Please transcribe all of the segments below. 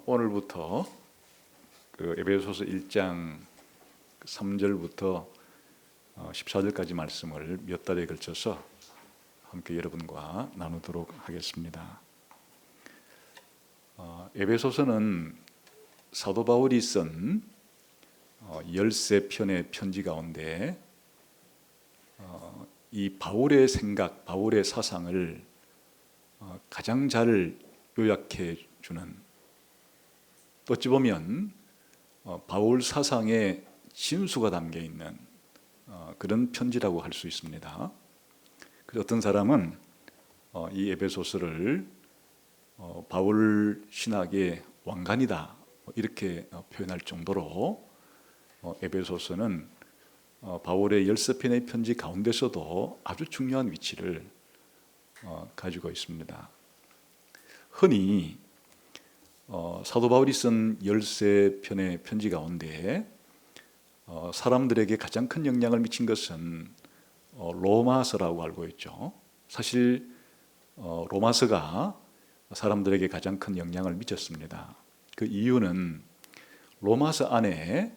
오늘부터 에베소서 1장 3절부터 14절까지 말씀을 몇 달에 걸쳐서 함께 여러분과 나누도록 하겠습니다. 에베소서는 사도 바울이 쓴 13편의 편지 가운데 이 바울의 생각, 바울의 사상을 가장 잘 요약해 주는, 어찌 보면 바울 사상의 진수가 담겨 있는 그런 편지라고 할 수 있습니다. 그래서 어떤 사람은 이 에베소서를 바울 신학의 왕관이다 이렇게 표현할 정도로 에베소서는 바울의 13편의 편지 가운데서도 아주 중요한 위치를 가지고 있습니다. 흔히 사도 바울이 쓴 13편의 편지 가운데 사람들에게 가장 큰 영향을 미친 것은 로마서라고 알고 있죠. 사실 로마서가 사람들에게 가장 큰 영향을 미쳤습니다. 그 이유는 로마서 안에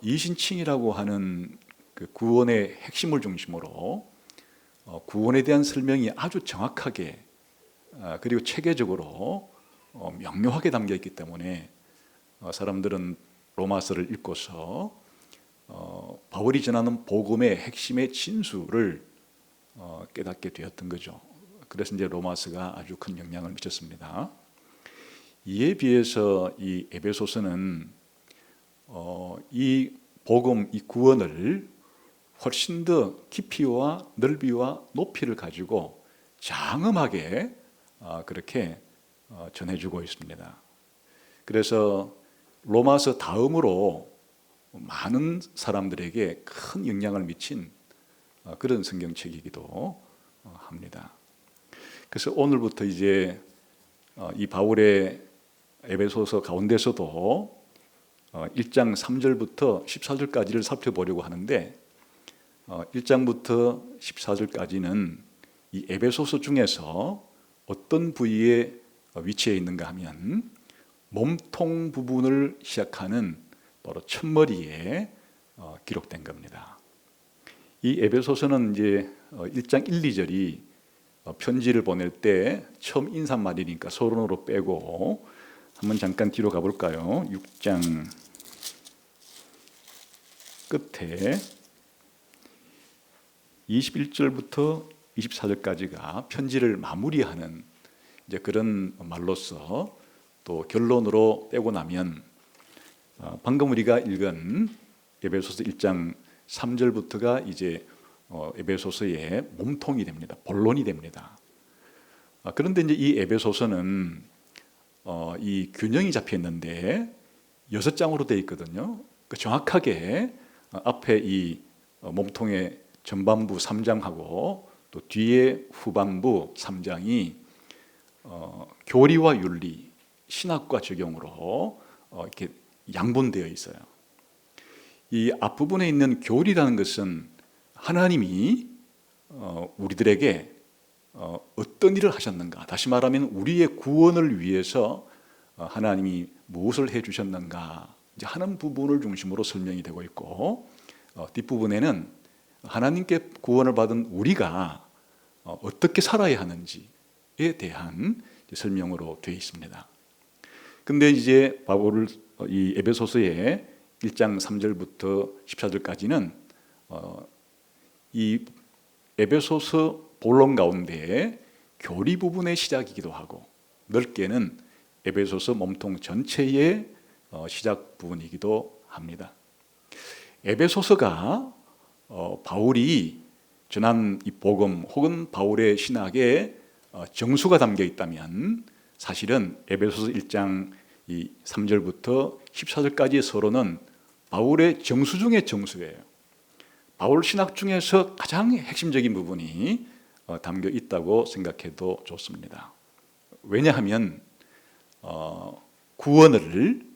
이신칭이라고 하는 그 구원의 핵심을 중심으로 구원에 대한 설명이 아주 정확하게 그리고 체계적으로 명료하게 담겨 있기 때문에 사람들은 로마서를 읽고서 바울이 전하는 복음의 핵심의 진수를 깨닫게 되었던 거죠. 그래서 이제 로마서가 아주 큰 영향을 미쳤습니다. 이에 비해서 이 에베소서는 이 복음, 이 구원을 훨씬 더 깊이와 넓이와 높이를 가지고 장엄하게 그렇게 전해주고 있습니다. 그래서 로마서 다음으로 많은 사람들에게 큰 영향을 미친 그런 성경책이기도 합니다. 그래서 오늘부터 이제 이 바울의 에베소서 가운데서도 1장 3절부터 14절까지를 살펴보려고 하는데 1장부터 14절까지는 이 에베소서 중에서 어떤 부위에 위치해 있는가 하면 몸통 부분을 시작하는 바로 첫머리에 기록된 겁니다. 이 에베소서는 이제 1장 1, 2절이 편지를 보낼 때 처음 인사말이니까 서론으로 빼고 한번 잠깐 뒤로 가볼까요? 6장 끝에 21절부터 24절까지가 편지를 마무리하는 이제 그런 말로서 또 결론으로 빼고 나면 방금 우리가 읽은 에베소서 1장 3절부터가 이제 에베소서의 몸통이 됩니다. 본론이 됩니다. 그런데 이제 이 에베소서는 이 균형이 잡혀 있는데 6장으로 되어 있거든요. 정확하게 앞에 이 몸통의 전반부 3장하고 또 뒤에 후반부 3장이 교리와 윤리, 신학과 적용으로 이렇게 양분되어 있어요. 이 앞부분에 있는 교리라는 것은 하나님이 우리들에게 어떤 일을 하셨는가, 다시 말하면 우리의 구원을 위해서 하나님이 무엇을 해주셨는가 이제 하는 부분을 중심으로 설명이 되고 있고, 뒷부분에는 하나님께 구원을 받은 우리가 어떻게 살아야 하는지에 대한 설명으로 되어 있습니다. 근데 이제 바울을 이 에베소서의 1장 3절부터 14절까지는 이 에베소서 본론 가운데 교리 부분의 시작이기도 하고 넓게는 에베소서 몸통 전체의 시작 부분이기도 합니다. 에베소서가 바울이 전한 이 복음 혹은 바울의 신학의 정수가 담겨 있다면 사실은 에베소서 1장 3절부터 14절까지의 서론은 바울의 정수 중의 정수예요. 바울 신학 중에서 가장 핵심적인 부분이 담겨 있다고 생각해도 좋습니다. 왜냐하면 구원을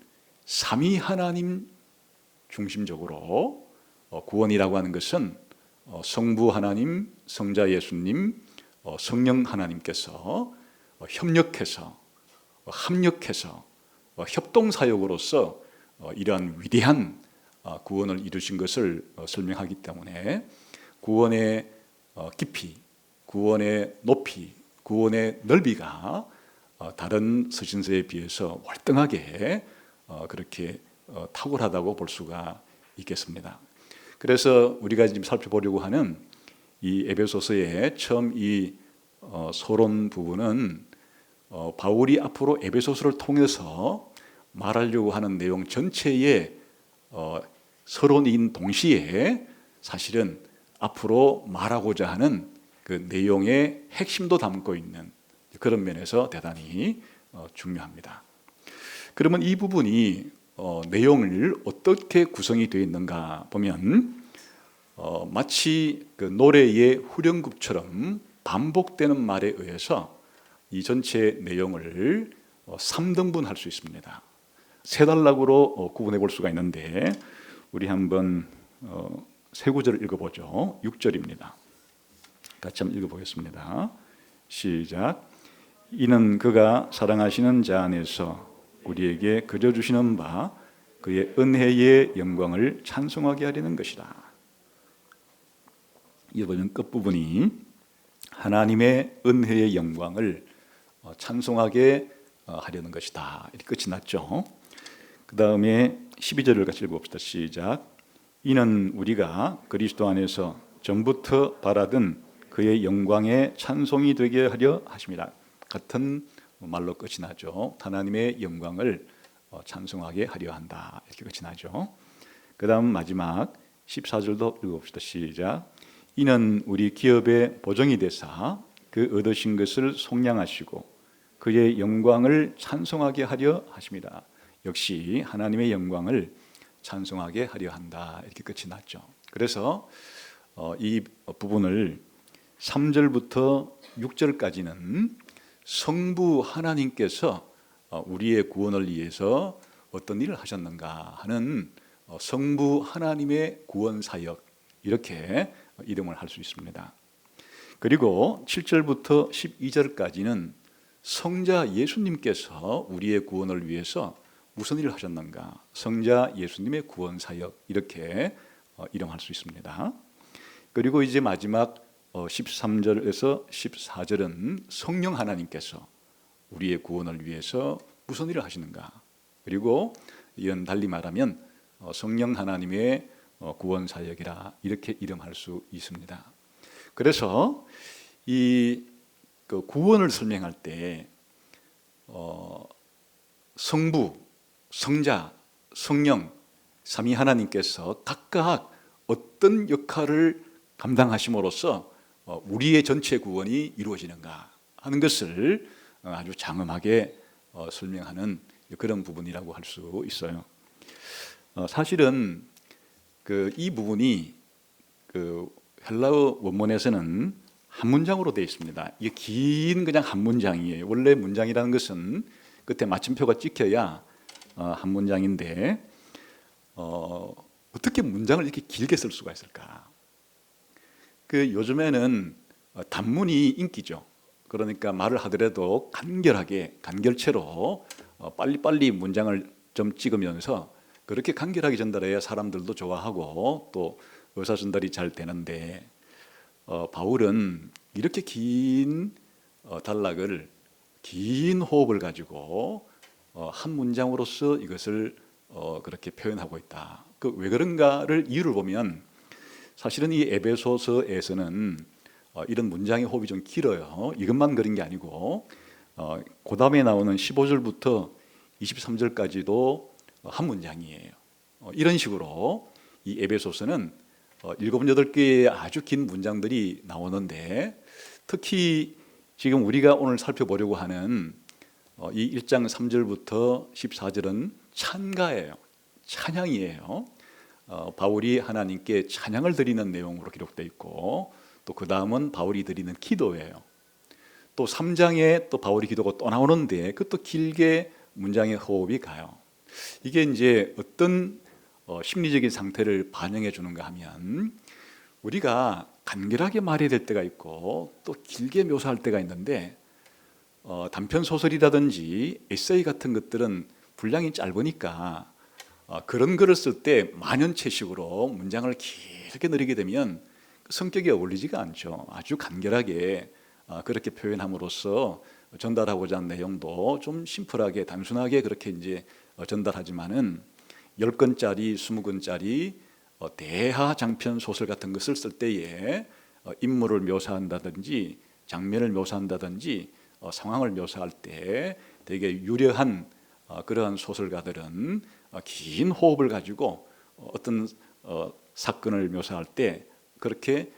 삼위 하나님 중심적으로 구원이라고 하는 것은 성부 하나님, 성자 예수님, 성령 하나님께서 협력해서 합력해서 협동 사역으로서 이러한 위대한 구원을 이루신 것을 설명하기 때문에 구원의 깊이, 구원의 높이, 구원의 넓이가 다른 서신서에 비해서 월등하게 그렇게 탁월하다고 볼 수가 있겠습니다. 그래서 우리가 지금 살펴보려고 하는 이 에베소서의 처음 이 서론 부분은 바울이 앞으로 에베소서를 통해서 말하려고 하는 내용 전체의 서론인 동시에 사실은 앞으로 말하고자 하는 그 내용의 핵심도 담고 있는 그런 면에서 대단히 중요합니다. 그러면 이 부분이 내용을 어떻게 구성이 되어 있는가 보면 마치 그 노래의 후렴구처럼 반복되는 말에 의해서 이 전체 내용을 3등분할 수 있습니다. 세 단락으로 구분해 볼 수가 있는데 우리 한번 세 구절을 읽어보죠. 6절입니다. 같이 한번 읽어보겠습니다. 시작. 이는 그가 사랑하시는 자 안에서 우리에게 그려주시는 바 그의 은혜의 영광을 찬송하게 하려는 것이다. 이번 끝부분이 하나님의 은혜의 영광을 찬송하게 하려는 것이다. 이렇게 끝이 났죠. 그 다음에 12절을 같이 읽어봅시다. 시작. 이는 우리가 그리스도 안에서 전부터 바라던 그의 영광의 찬송이 되게 하려 하십니다. 같은 말로 끝이 나죠. 하나님의 영광을 찬송하게 하려 한다. 이렇게 끝이 나죠. 그 다음 마지막 14절도 읽어봅시다. 시작. 이는 우리 기업의 보정이 되사 그 얻으신 것을 속량하시고 그의 영광을 찬송하게 하려 하십니다. 역시 하나님의 영광을 찬송하게 하려 한다. 이렇게 끝이 났죠. 그래서 이 부분을 3절부터 6절까지는 성부 하나님께서 우리의 구원을 위해서 어떤 일을 하셨는가 하는 성부 하나님의 구원 사역 이렇게 이름을 할 수 있습니다. 그리고 7절부터 12절까지는 성자 예수님께서 우리의 구원을 위해서 무슨 일을 하셨는가? 성자 예수님의 구원 사역 이렇게 이름할 수 있습니다. 그리고 이제 마지막 13절에서 14절은 성령 하나님께서 우리의 구원을 위해서 무슨 일을 하시는가? 그리고 이런 달리 말하면 성령 하나님의 구원 사역이라 이렇게 이름할 수 있습니다. 그래서 이 구원을 설명할 때 성부, 성자, 성령, 삼위 하나님께서 각각 어떤 역할을 감당하심으로써 우리의 전체 구원이 이루어지는가 하는 것을 아주 장엄하게 설명하는 그런 부분이라고 할 수 있어요. 사실은 이 부분이 헬라어 원문에서는 한 문장으로 되어 있습니다. 이게 긴 그냥 한 문장이에요. 원래 문장이라는 것은 끝에 마침표가 찍혀야 한 문장인데 어떻게 문장을 이렇게 길게 쓸 수가 있을까? 요즘에는 단문이 인기죠. 그러니까 말을 하더라도 간결하게 간결체로 빨리빨리 문장을 좀 찍으면서 그렇게 간결하게 전달해야 사람들도 좋아하고 또 의사 전달이 잘 되는데 바울은 이렇게 긴 단락을 긴 호흡을 가지고 한 문장으로서 이것을 그렇게 표현하고 있다. 왜 그런가를 이유를 보면 사실은 이 에베소서에서는 이런 문장의 호흡이 좀 길어요. 이것만 그런 게 아니고 그 다음에 나오는 15절부터 23절까지도 한 문장이에요. 이런 식으로 이 에베소서는 7, 8개의 아주 긴 문장들이 나오는데 특히 지금 우리가 오늘 살펴보려고 하는 이 1장 3절부터 14절은 찬가예요. 찬양이에요. 바울이 하나님께 찬양을 드리는 내용으로 기록되어 있고 또 그 다음은 바울이 드리는 기도예요. 또 3장에 또 바울이 기도가 또 나오는데 그것도 길게 문장의 호흡이 가요. 이게 이제 어떤 심리적인 상태를 반영해 주는가 하면 우리가 간결하게 말해야 될 때가 있고 또 길게 묘사할 때가 있는데 단편 소설이라든지 에세이 같은 것들은 분량이 짧으니까 그런 글을 쓸 때 만연체식으로 문장을 길게 늘리게 되면 성격에 어울리지가 않죠. 아주 간결하게 그렇게 표현함으로써 전달하고자 하는 내용도 좀 심플하게 단순하게 그렇게 이제 전달하지만은 10권짜리 20권짜리 대하 장편 소설 같은 것을 쓸 때에 인물을 묘사한다든지 장면을 묘사한다든지 상황을 묘사할 때 되게 유려한 그러한 소설가들은 긴 호흡을 가지고 어떤 사건을 묘사할 때 그렇게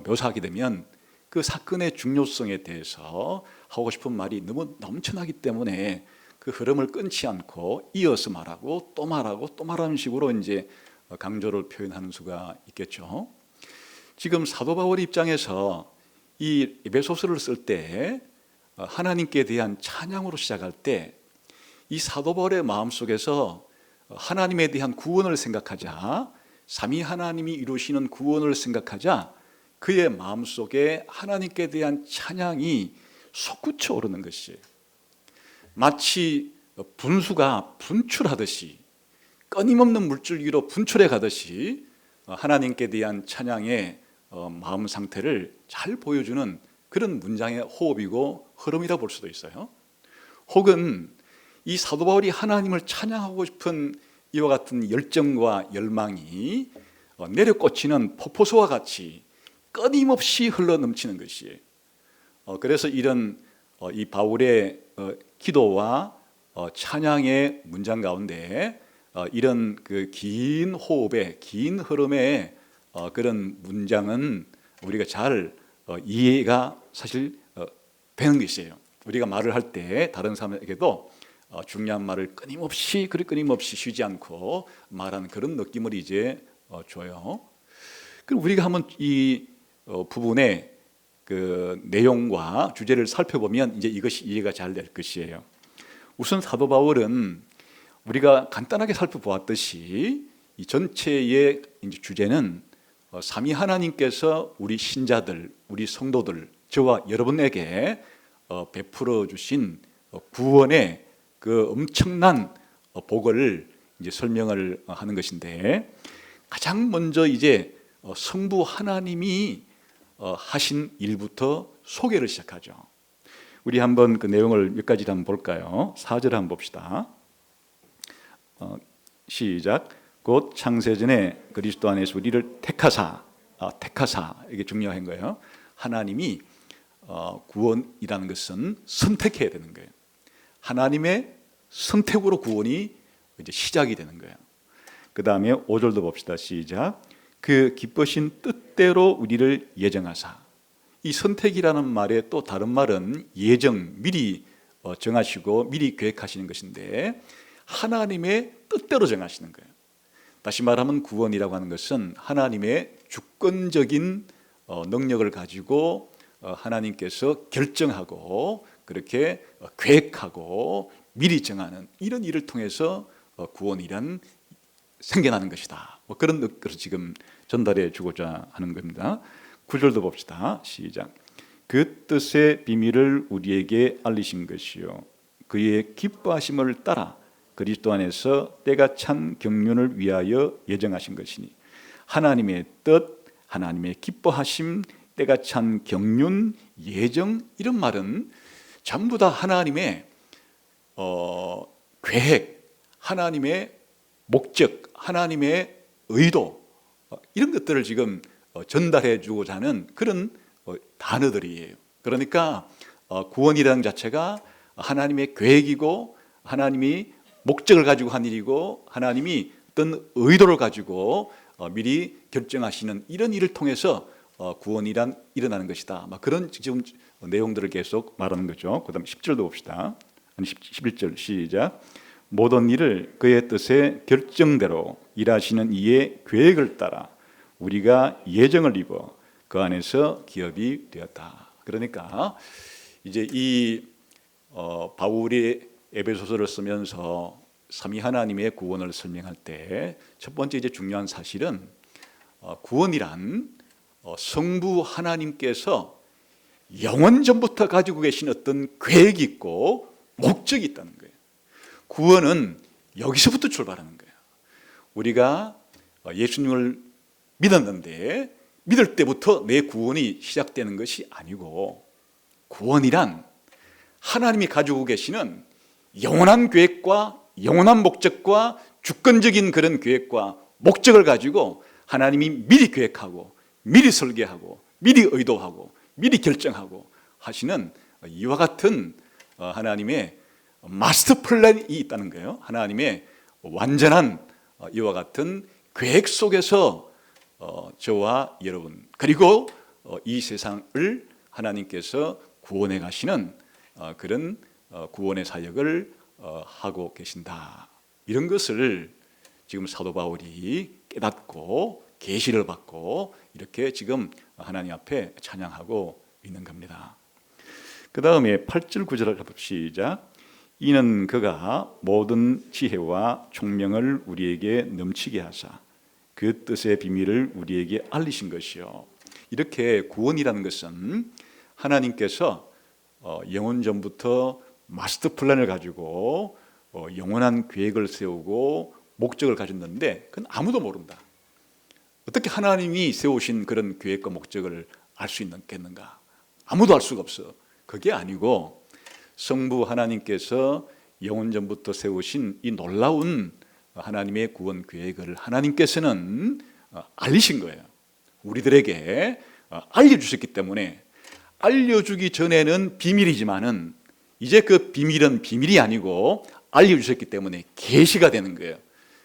묘사하게 되면 그 사건의 중요성에 대해서 하고 싶은 말이 너무 넘쳐나기 때문에 그 흐름을 끊지 않고 이어서 말하고 또 말하고 또 말하는 식으로 이제 강조를 표현하는 수가 있겠죠. 지금 사도 바울의 입장에서 이 에베소서를 쓸 때 하나님께 대한 찬양으로 시작할 때 이 사도 바울의 마음속에서 하나님에 대한 구원을 생각하자, 삼위 하나님이 이루시는 구원을 생각하자 그의 마음속에 하나님께 대한 찬양이 솟구쳐 오르는 것이에요. 마치 분수가 분출하듯이 끊임없는 물줄기로 분출해 가듯이 하나님께 대한 찬양의 마음 상태를 잘 보여주는 그런 문장의 호흡이고 흐름이라 볼 수도 있어요. 혹은 이 사도 바울이 하나님을 찬양하고 싶은 이와 같은 열정과 열망이 내려꽂히는 폭포수와 같이 끊임없이 흘러넘치는 것이에요. 그래서 이런 이 바울의 기도와 찬양의 문장 가운데 이런 그 긴 호흡의 긴 흐름의 그런 문장은 우리가 잘 이해가 사실 되는 것이에요. 우리가 말을 할 때 다른 사람에게도 중요한 말을 끊임없이 쉬지 않고 말하는 그런 느낌을 이제 줘요. 그럼 우리가 한번 이 부분의 그 내용과 주제를 살펴보면 이제 이것이 이해가 잘 될 것이에요. 우선 사도 바울은 우리가 간단하게 살펴보았듯이 이 전체의 이제 주제는 삼위 하나님께서 우리 신자들, 우리 성도들, 저와 여러분에게 베풀어 주신 구원의 그 엄청난 복을 이제 설명을 하는 것인데, 가장 먼저 이제 성부 하나님이 하신 일부터 소개를 시작하죠. 우리 한번 그 내용을 몇 가지 한번 볼까요? 4절 한번 봅시다. 시작. 곧 창세전에 그리스도 안에서 우리를 택하사, 이게 중요한 거예요. 하나님이 구원이라는 것은 선택해야 되는 거예요. 하나님의 선택으로 구원이 이제 시작이 되는 거예요. 그 다음에 5절도 봅시다. 시작. 그 기쁘신 뜻대로 우리를 예정하사. 이 선택이라는 말의 또 다른 말은 예정, 미리 정하시고 미리 계획하시는 것인데 하나님의 뜻대로 정하시는 거예요. 다시 말하면 구원이라고 하는 것은 하나님의 주권적인 능력을 가지고 하나님께서 결정하고 그렇게 계획하고 미리 정하는 이런 일을 통해서 구원이란 생겨나는 것이다. 뭐 그런 것을 지금 전달해 주고자 하는 겁니다. 9절도 봅시다. 시작. 그 뜻의 비밀을 우리에게 알리신 것이요 그의 기뻐하심을 따라 그리스도 안에서 때가 찬 경륜을 위하여 예정하신 것이니. 하나님의 뜻, 하나님의 기뻐하심, 때가 찬 경륜, 예정, 이런 말은 전부 다 하나님의 계획, 하나님의 목적, 하나님의 의도, 이런 것들을 지금 전달해 주고자 하는 그런 단어들이에요. 그러니까 구원이라는 자체가 하나님의 계획이고 하나님이 목적을 가지고 한 일이고 하나님이 어떤 의도를 가지고 미리 결정하시는 이런 일을 통해서 구원이란 일어나는 것이다. 막 그런 지금 내용들을 계속 말하는 거죠. 그 다음 10절도 봅시다. 11절 시작. 모든 일을 그의 뜻의 결정대로 일하시는 이의 계획을 따라 우리가 예정을 입어 그 안에서 기업이 되었다. 그러니까 이제 이 바울이 에베소서를 쓰면서 삼위 하나님의 구원을 설명할 때 첫 번째 이제 중요한 사실은 구원이란 성부 하나님께서 영원 전부터 가지고 계신 어떤 계획이 있고 목적이 있다는 거예요. 구원은 여기서부터 출발하는 거예요. 우리가 예수님을 믿었는데 믿을 때부터 내 구원이 시작되는 것이 아니고, 구원이란 하나님이 가지고 계시는 영원한 계획과 영원한 목적과 주권적인 그런 계획과 목적을 가지고 하나님이 미리 계획하고 미리 설계하고 미리 의도하고 미리 결정하고 하시는 이와 같은 하나님의 마스터 플랜이 있다는 거예요. 하나님의 완전한 이와 같은 계획 속에서 저와 여러분, 그리고 이 세상을 하나님께서 구원해 가시는 그런 구원의 사역을 하고 계신다. 이런 것을 지금 사도 바울이 깨닫고 계시를 받고 이렇게 지금 하나님 앞에 찬양하고 있는 겁니다. 그 다음에 8절 9절을 해봅시다. 이는 그가 모든 지혜와 총명을 우리에게 넘치게 하사 그 뜻의 비밀을 우리에게 알리신 것이요. 이렇게 구원이라는 것은 하나님께서 영원 전부터 마스터 플랜을 가지고 영원한 계획을 세우고 목적을 가졌는데 그건 아무도 모른다. 어떻게 하나님이 세우신 그런 계획과 목적을 알 수 있겠는가? 아무도 알 수가 없어. 그게 아니고 성부 하나님께서 영원 전부터 세우신 이 놀라운 하나님의 구원 계획을 하나님께서는 알리신 거예요. 우리들에게 알려주셨기 때문에, 알려주기 전에는 비밀이지만은 이제 그 비밀은 비밀이 아니고 알려주셨기 때문에 계시가 되는 거예요.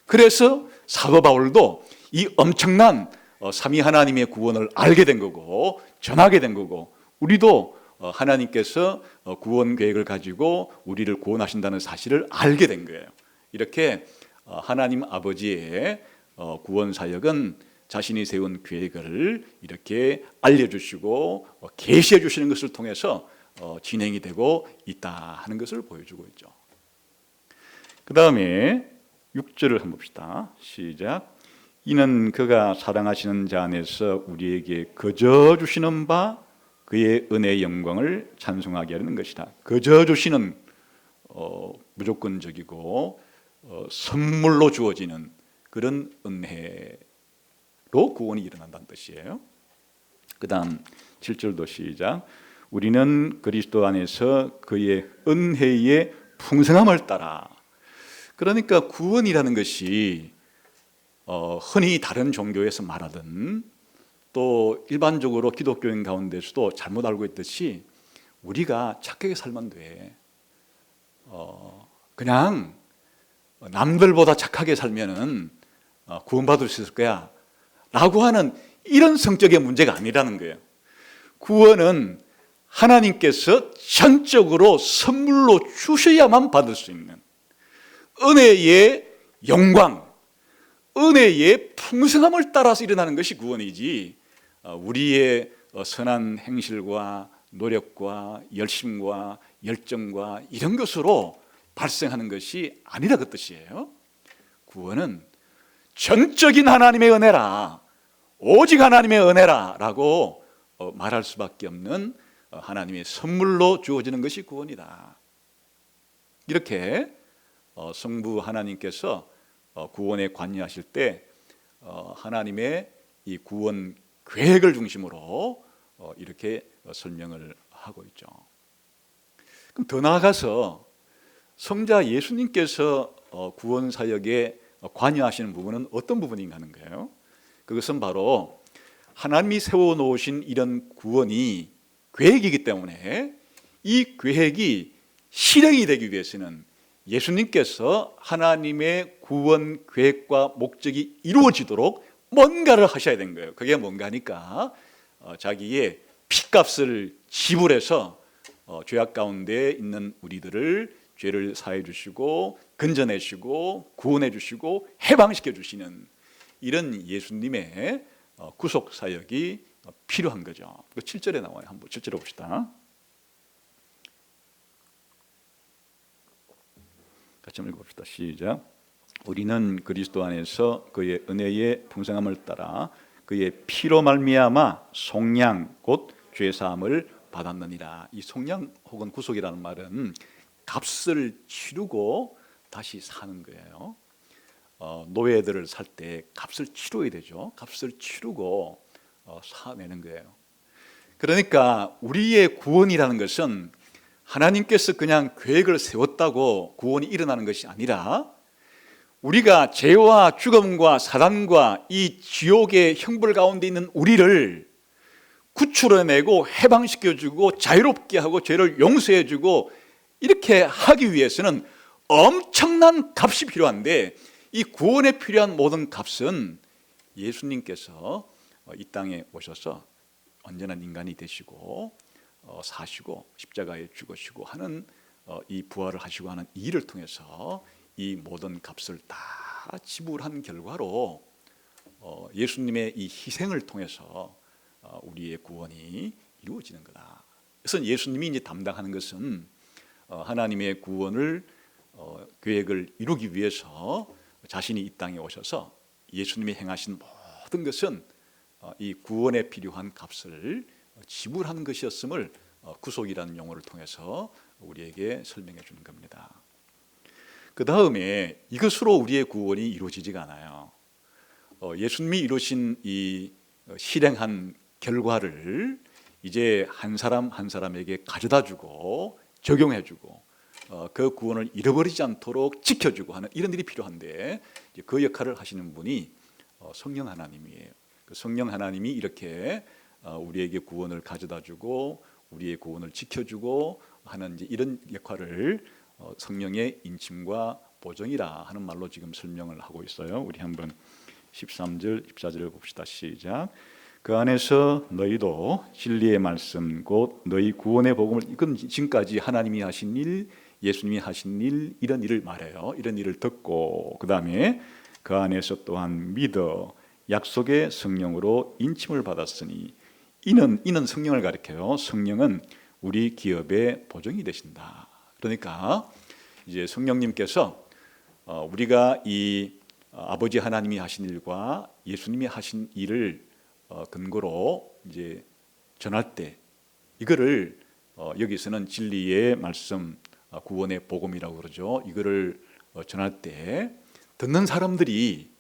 그래서 사도 바울도 이 엄청난 삼위 하나님의 구원을 알게 된 거고 전하게 된 거고, 우리도 하나님께서 구원 계획을 가지고 우리를 구원하신다는 사실을 알게 된 거예요. 이렇게 하나님 아버지의 구원 사역은 자신이 세운 계획을 이렇게 알려주시고 계시해 주시는 것을 통해서 진행이 되고 있다 하는 것을 보여주고 있죠. 그 다음에 6절을 한번 봅시다. 시작. 이는 그가 사랑하시는 자 안에서 우리에게 거저 주시는 바 그의 은혜의 영광을 찬송하게 하는 것이다. 거저 주시는 무조건적이고 선물로 주어지는 그런 은혜로 구원이 일어난다는 뜻이에요. 그 다음 7절도 시작. 우리는 그리스도 안에서 그의 은혜의 풍성함을 따라. 그러니까 구원이라는 것이 흔히 다른 종교에서 말하든 또 일반적으로 기독교인 가운데서도 잘못 알고 있듯이 우리가 착하게 살면 돼. 그냥 남들보다 착하게 살면은 구원받을 수 있을 거야 라고 하는 이런 성격의 문제가 아니라는 거예요. 구원은 하나님께서 전적으로 선물로 주셔야만 받을 수 있는 은혜의 영광, 은혜의 풍성함을 따라서 일어나는 것이 구원이지, 우리의 선한 행실과 노력과 열심과 열정과 이런 것으로 발생하는 것이 아니라 그 뜻이에요. 구원은 전적인 하나님의 은혜라, 오직 하나님의 은혜라 라고 말할 수밖에 없는 하나님의 선물로 주어지는 것이 구원이다. 이렇게 성부 하나님께서 구원에 관여하실 때 하나님의 이 구원 계획을 중심으로 이렇게 설명을 하고 있죠. 그럼 더 나아가서 성자 예수님께서 구원 사역에 관여하시는 부분은 어떤 부분인가 하는 거예요. 그것은 바로 하나님이 세워놓으신 이런 구원이 계획이기 때문에 이 계획이 실행이 되기 위해서는 예수님께서 하나님의 구원 계획과 목적이 이루어지도록 뭔가를 하셔야 된 거예요. 그게 뭔가 하니까 자기의 피값을 지불해서 죄악 가운데 있는 우리들을 죄를 사해 주시고 건져내 주시고 구원해 주시고 해방시켜 주시는 이런 예수님의 구속 사역이 필요한 거죠. 7절에 나와요. 한번 7절에 봅시다. 같이 한번 읽어봅시다. 시작. 우리는 그리스도 안에서 그의 은혜의 풍성함을 따라 그의 피로 말미암아 속량 곧 죄사함을 받았느니라. 이 속량 혹은 구속이라는 말은 값을 치르고 다시 사는 거예요. 노예들을 살 때 값을 치러야 되죠. 값을 치르고 사내는 거예요. 그러니까 우리의 구원이라는 것은 하나님께서 그냥 계획을 세웠다고 구원이 일어나는 것이 아니라 우리가 죄와 죽음과 사단과 이 지옥의 형벌 가운데 있는 우리를 구출해내고 해방시켜주고 자유롭게 하고 죄를 용서해주고 이렇게 하기 위해서는 엄청난 값이 필요한데, 이 구원에 필요한 모든 값은 예수님께서 이 땅에 오셔서 온전한 인간이 되시고 사시고 십자가에 죽으시고 하는 이 부활을 하시고 하는 이 일을 통해서 이 모든 값을 다 지불한 결과로 예수님의 이 희생을 통해서 우리의 구원이 이루어지는 거다. 그래서 예수님이 이제 담당하는 것은 하나님의 구원을 계획을 이루기 위해서 자신이 이 땅에 오셔서 예수님이 행하신 모든 것은 이 구원에 필요한 값을 지불하는 것이었음을 구속이라는 용어를 통해서 우리에게 설명해 주는 겁니다. 그 다음에 이것으로 우리의 구원이 이루어지지가 않아요. 예수님이 이루신 이 실행한 결과를 이제 한 사람 한 사람에게 가져다 주고 적용해 주고 그 구원을 잃어버리지 않도록 지켜주고 하는 이런 일이 필요한데, 그 역할을 하시는 분이 성령 하나님이에요. 그 성령 하나님이 이렇게 우리에게 구원을 가져다 주고 우리의 구원을 지켜주고 하는 이제 이런 역할을 성령의 인침과 보정이라 하는 말로 지금 설명을 하고 있어요. 우리 한번 13절 14절을 봅시다. 시작. 그 안에서 너희도 진리의 말씀 곧 너희 구원의 복음을, 이건 지금까지 하나님이 하신 일, 예수님이 하신 일, 이런 일을 말해요. 이런 일을 듣고 그 다음에 그 안에서 또한 믿어 약속의 성령으로 인침을 받았으니, 이는 성령을 가리켜요. 성령은 우리 기업의 보정이 되신다. 그러니까 이제 성령님께서 우리가 이 아버지 하나님이 하신 일과 예수님이 하신 일을 근거로 이제 전할 때, 이거를 여기서는 진리의 말씀, 구원의 복음이라고 그러죠. 이거를 전할 때 듣는 사람들이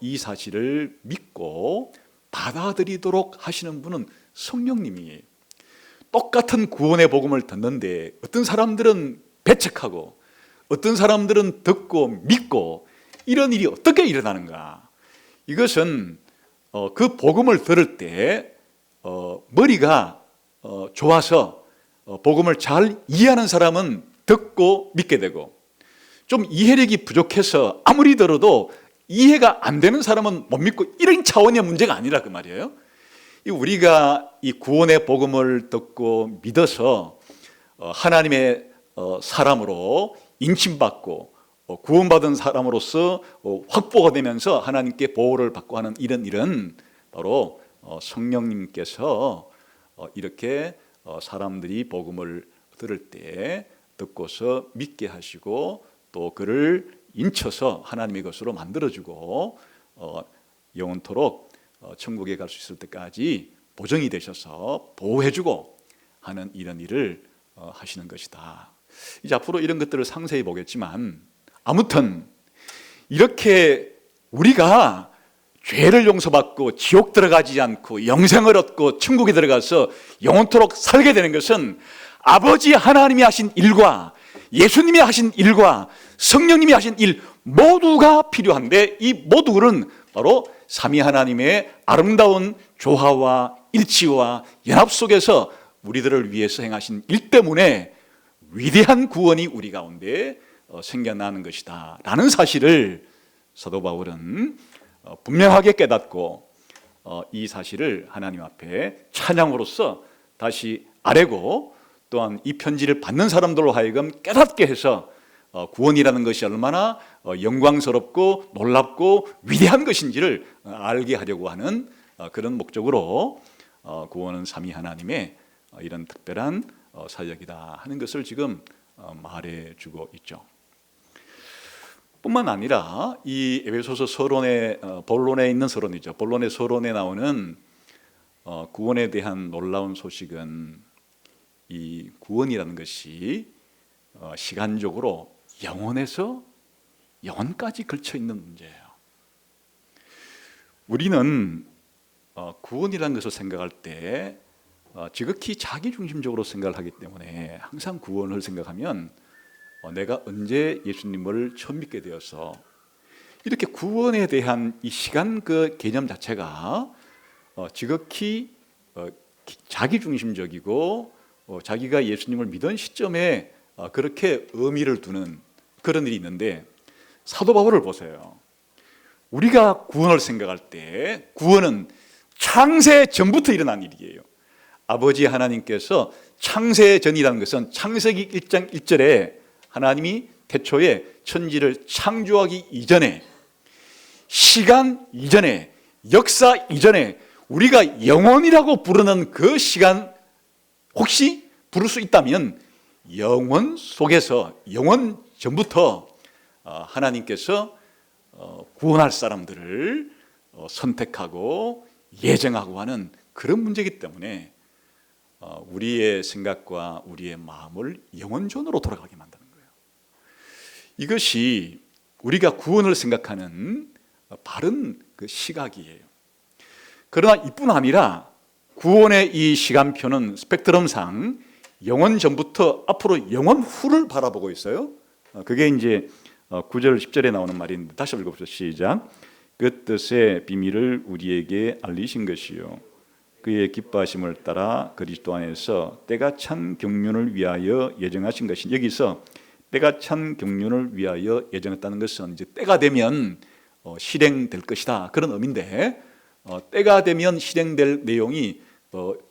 이 사실을 믿고 받아들이도록 하시는 분은 성령님이에요. 똑같은 구원의 복음을 듣는데 어떤 사람들은 배척하고 어떤 사람들은 듣고 믿고, 이런 일이 어떻게 일어나는가? 이것은 그 복음을 들을 때 머리가 좋아서 복음을 잘 이해하는 사람은 듣고 믿게 되고, 좀 이해력이 부족해서 아무리 들어도 이해가 안 되는 사람은 못 믿고, 이런 차원의 문제가 아니라 그 말이에요. 우리가 이 구원의 복음을 듣고 믿어서 하나님의 사람으로 인침받고 구원받은 사람으로서 확보가 되면서 하나님께 보호를 받고 하는 이런 일은 바로 성령님께서 이렇게 사람들이 복음을 들을 때 듣고서 믿게 하시고 또 그를 인쳐서 하나님의 것으로 만들어주고 영원토록 천국에 갈 수 있을 때까지 보정이 되셔서 보호해주고 하는 이런 일을 하시는 것이다. 이제 앞으로 이런 것들을 상세히 보겠지만, 아무튼 이렇게 우리가 죄를 용서받고 지옥 들어가지 않고 영생을 얻고 천국에 들어가서 영원토록 살게 되는 것은 아버지 하나님이 하신 일과 예수님이 하신 일과 성령님이 하신 일 모두가 필요한데, 이 모두는 바로 삼위 하나님의 아름다운 조화와 일치와 연합 속에서 우리들을 위해서 행하신 일 때문에 위대한 구원이 우리 가운데 생겨나는 것이다 라는 사실을 사도 바울은 분명하게 깨닫고 이 사실을 하나님 앞에 찬양으로서 다시 아뢰고, 또한 이 편지를 받는 사람들로 하여금 깨닫게 해서 구원이라는 것이 얼마나 영광스럽고 놀랍고 위대한 것인지를 알게 하려고 하는 그런 목적으로 구원은 삼위 하나님의 이런 특별한 사역이다 하는 것을 지금 말해주고 있죠. 뿐만 아니라 이 에베소서 서론의 본론에 있는 서론이죠. 본론의 서론에 나오는 구원에 대한 놀라운 소식은, 이 구원이라는 것이 시간적으로 영원에서 영원까지 걸쳐 있는 문제예요. 우리는 구원이라는 것을 생각할 때 지극히 자기중심적으로 생각을 하기 때문에 항상 구원을 생각하면 내가 언제 예수님을 처음 믿게 되어서 이렇게 구원에 대한 이 시간 그 개념 자체가 지극히 자기중심적이고 자기가 예수님을 믿은 시점에 그렇게 의미를 두는 그런 일이 있는데, 사도 바울을 보세요. 우리가 구원을 생각할 때 구원은 창세 전부터 일어난 일이에요. 아버지 하나님께서 창세 전이라는 것은 창세기 1장 1절에 하나님이 태초에 천지를 창조하기 이전에, 시간 이전에, 역사 이전에 우리가 영원이라고 부르는 그 시간, 혹시 부를 수 있다면 영원 속에서, 영원 전부터 하나님께서 구원할 사람들을 선택하고 예정하고 하는 그런 문제이기 때문에 우리의 생각과 우리의 마음을 영원전으로 돌아가게 만드는 거예요. 이것이 우리가 구원을 생각하는 바른 그 시각이에요. 그러나 이뿐 아니라 구원의 이 시간표는 스펙트럼상 영원 전부터 앞으로 영원 후를 바라보고 있어요. 그게 이제 9절 10절에 나오는 말인데, 다시 읽어보시죠. 시작. 그 뜻의 비밀을 우리에게 알리신 것이요 그의 기뻐하심을 따라 그리스도 안에서 때가 찬 경륜을 위하여 예정하신 것이. 여기서 때가 찬 경륜을 위하여 예정했다는 것은 이제 때가 되면 실행될 것이다, 그런 의미인데, 때가 되면 실행될 내용이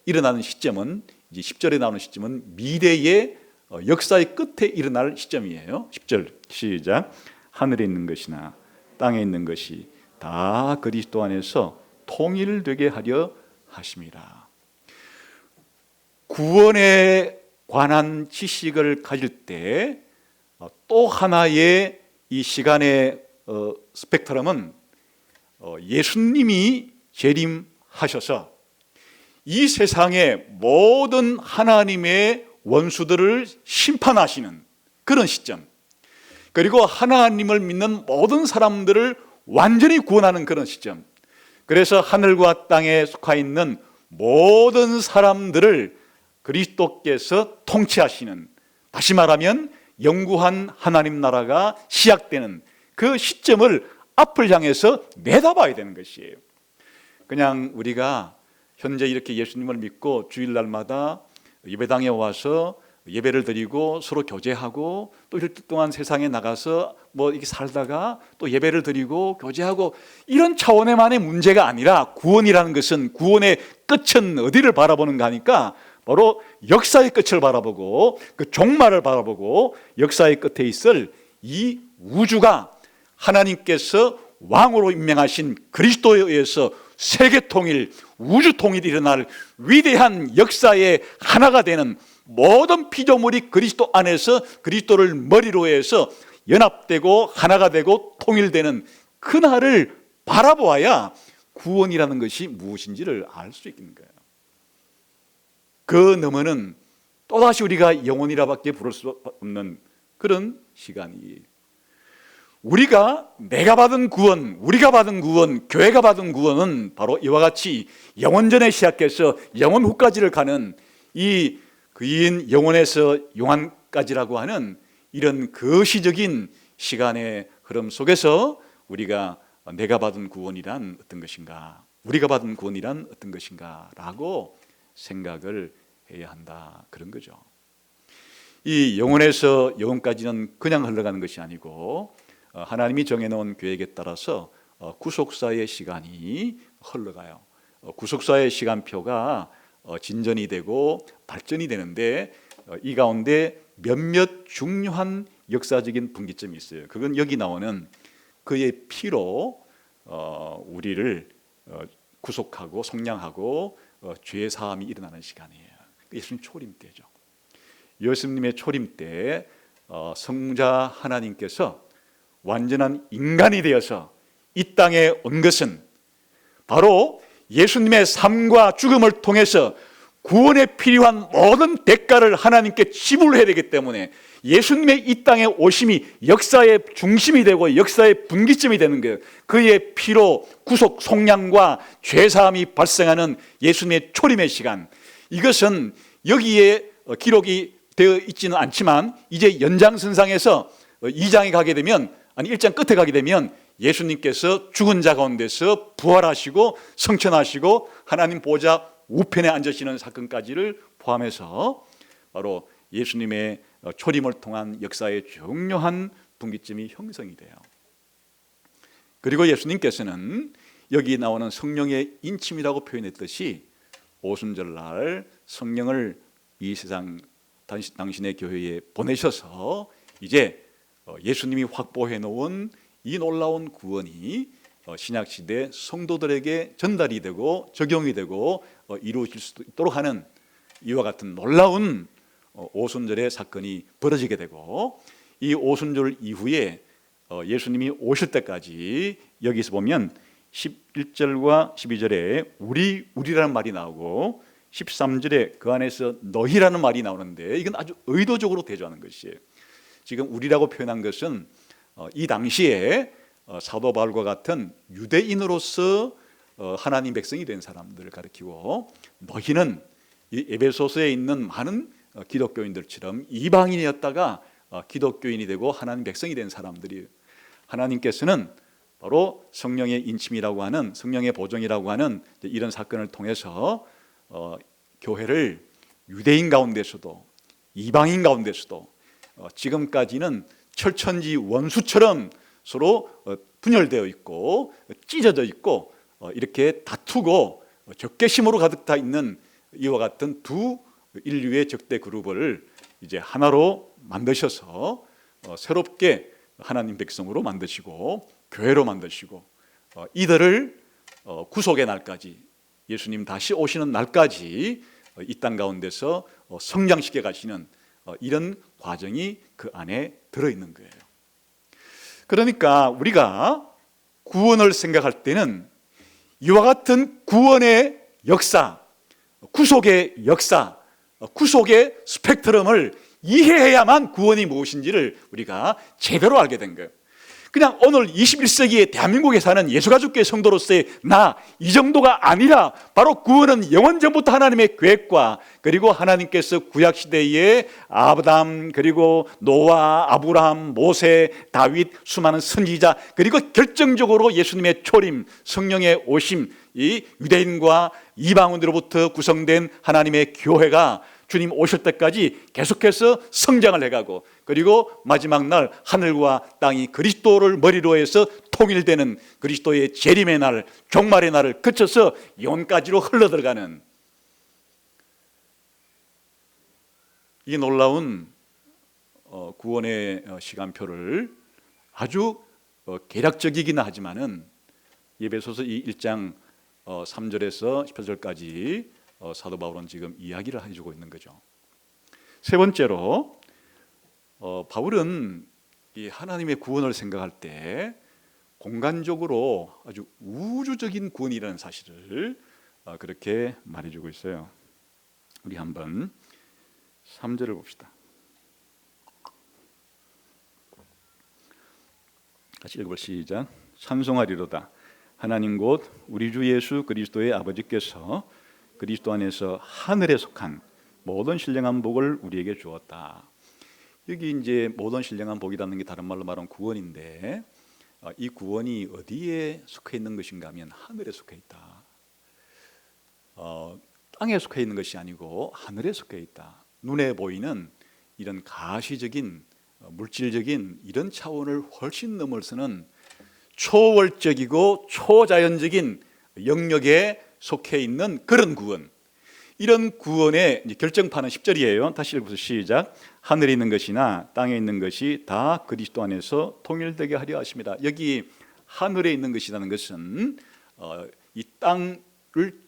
일어나는 시점은 이제 10절에 나오는 시점은 미래의 역사의 끝에 일어날 시점이에요. 10절 시작. 하늘에 있는 것이나 땅에 있는 것이 다 그리스도 안에서 통일되게 하려 하심이라. 구원에 관한 지식을 가질 때 또 하나의 이 시간의 스펙트럼은 예수님이 재림하셔서 이 세상의 모든 하나님의 원수들을 심판하시는 그런 시점, 그리고 하나님을 믿는 모든 사람들을 완전히 구원하는 그런 시점, 그래서 하늘과 땅에 속해 있는 모든 사람들을 그리스도께서 통치하시는, 다시 말하면 영구한 하나님 나라가 시작되는 그 시점을 앞을 향해서 내다봐야 되는 것이에요. 그냥 우리가 현재 이렇게 예수님을 믿고 주일날마다 예배당에 와서 예배를 드리고 서로 교제하고 또 이럴 동안 세상에 나가서 뭐 이렇게 살다가 또 예배를 드리고 교제하고 이런 차원에만의 문제가 아니라, 구원이라는 것은, 구원의 끝은 어디를 바라보는가 하니까 바로 역사의 끝을 바라보고 그 종말을 바라보고 역사의 끝에 있을 이 우주가 하나님께서 왕으로 임명하신 그리스도에 의해서 세계 통일, 우주 통일이 일어날 위대한 역사의 하나가 되는 모든 피조물이 그리스도 안에서 그리스도를 머리로 해서 연합되고 하나가 되고 통일되는 그날을 바라보아야 구원이라는 것이 무엇인지를 알 수 있는 거예요. 그 너머는 또다시 우리가 영혼이라밖에 부를 수 없는 그런 시간이에요. 내가 받은 구원, 우리가 받은 구원, 교회가 받은 구원은 바로 이와 같이 영원전에 시작해서 영원 후까지를 가는 이 그인 영원에서 영원까지라고 하는 이런 거시적인 시간의 흐름 속에서 우리가 내가 받은 구원이란 어떤 것인가, 우리가 받은 구원이란 어떤 것인가 라고 생각을 해야 한다, 그런 거죠. 이 영원에서 영원까지는 그냥 흘러가는 것이 아니고 하나님이 정해놓은 계획에 따라서 구속사의 시간이 흘러가요. 구속사의 시간표가 진전이 되고 발전이 되는데, 이 가운데 몇몇 중요한 역사적인 분기점이 있어요. 그건 여기 나오는 그의 피로 우리를 구속하고 속량하고 죄 사함이 일어나는 시간이에요. 예수님 초림 때죠. 예수님의 초림 때 성자 하나님께서 완전한 인간이 되어서 이 땅에 온 것은 바로 예수님의 삶과 죽음을 통해서 구원에 필요한 모든 대가를 하나님께 지불해야 되기 때문에 예수님의 이 땅에 오심이 역사의 중심이 되고 역사의 분기점이 되는 거예요. 그의 피로 구속 속량과 죄사함이 발생하는 예수님의 초림의 시간, 이것은 여기에 기록이 되어 있지는 않지만 이제 연장선상에서 2장에 가게 되면, 아니 1장 끝에 가게 되면 예수님께서 죽은 자 가운데서 부활하시고 성천하시고 하나님 보좌 우편에 앉으시는 사건까지를 포함해서 바로 예수님의 초림을 통한 역사의 중요한 분기점이 형성이 돼요. 그리고 예수님께서는 여기 나오는 성령의 인침이라고 표현했듯이 오순절날 성령을 이 세상 당신의 교회에 보내셔서 이제 예수님이 확보해 놓은 이 놀라운 구원이 신약시대 성도들에게 전달이 되고 적용이 되고 이루어질 수 있도록 하는 이와 같은 놀라운 오순절의 사건이 벌어지게 되고, 이 오순절 이후에 예수님이 오실 때까지 여기서 보면 11절과 12절에 우리라는 말이 나오고 13절에 그 안에서 너희라는 말이 나오는데, 이건 아주 의도적으로 대조하는 것이에요. 지금 우리라고 표현한 것은 이 당시에 사도 바울과 같은 유대인으로서 하나님 백성이 된 사람들을 가리키고, 너희는 이 에베소서에 있는 많은 기독교인들처럼 이방인이었다가 기독교인이 되고 하나님 백성이 된 사람들이, 하나님께서는 바로 성령의 인침이라고 하는, 성령의 보정이라고 하는 이런 사건을 통해서 교회를 유대인 가운데서도 이방인 가운데서도 지금까지는 철천지 원수처럼 서로 분열되어 있고 찢어져 있고 이렇게 다투고 적개심으로 가득 다 있는 이와 같은 두 인류의 적대 그룹을 이제 하나로 만드셔서 새롭게 하나님 백성으로 만드시고 교회로 만드시고 이들을 구속의 날까지, 예수님 다시 오시는 날까지 이 땅 가운데서 성장시켜 가시는 이런 과정이 그 안에 들어있는 거예요. 그러니까 우리가 구원을 생각할 때는 이와 같은 구원의 역사, 구속의 역사, 구속의 스펙트럼을 이해해야만 구원이 무엇인지를 우리가 제대로 알게 된 거예요. 그냥 오늘 21세기에 대한민국에 사는 예수가족교회 성도로서의 나, 이 정도가 아니라 바로 구원은 영원전부터 하나님의 계획과, 그리고 하나님께서 구약시대에 아브람, 그리고 노아, 아브라함, 모세, 다윗, 수많은 선지자, 그리고 결정적으로 예수님의 초림, 성령의 오심, 이 유대인과 이방인으로부터 구성된 하나님의 교회가 주님 오실 때까지 계속해서 성장을 해가고, 그리고 마지막 날 하늘과 땅이 그리스도를 머리로 해서 통일되는 그리스도의 재림의 날, 종말의 날을 거쳐서 영원까지로 흘러들어가는 이 놀라운 구원의 시간표를 아주 개략적이긴 하지만은 에베소서 이 1장 3절에서 18절까지 사도 바울은 지금 이야기를 해주고 있는 거죠. 세 번째로 바울은 이 하나님의 구원을 생각할 때 공간적으로 아주 우주적인 구원이라는 사실을 그렇게 말해주고 있어요. 우리 한번 3절을 봅시다. 같이 읽어볼 시작. 찬송하리로다. 하나님 곧 우리 주 예수 그리스도의 아버지께서 그리스도 안에서 하늘에 속한 모든 신령한 복을 우리에게 주었다. 여기 이제 모든 신령한 복이라는 게 다른 말로 말하면 구원인데, 이 구원이 어디에 속해 있는 것인가 하면 하늘에 속해 있다. 땅에 속해 있는 것이 아니고 하늘에 속해 있다. 눈에 보이는 이런 가시적인 물질적인 이런 차원을 훨씬 넘어서는 초월적이고 초자연적인 영역에 속해 있는 그런 구원, 이런 구원의 결정판은 10절이에요. 다시 읽어서 시작. 하늘에 있는 것이나 땅에 있는 것이 다 그리스도 안에서 통일되게 하려 하십니다. 여기 하늘에 있는 것이라는 것은 이 땅을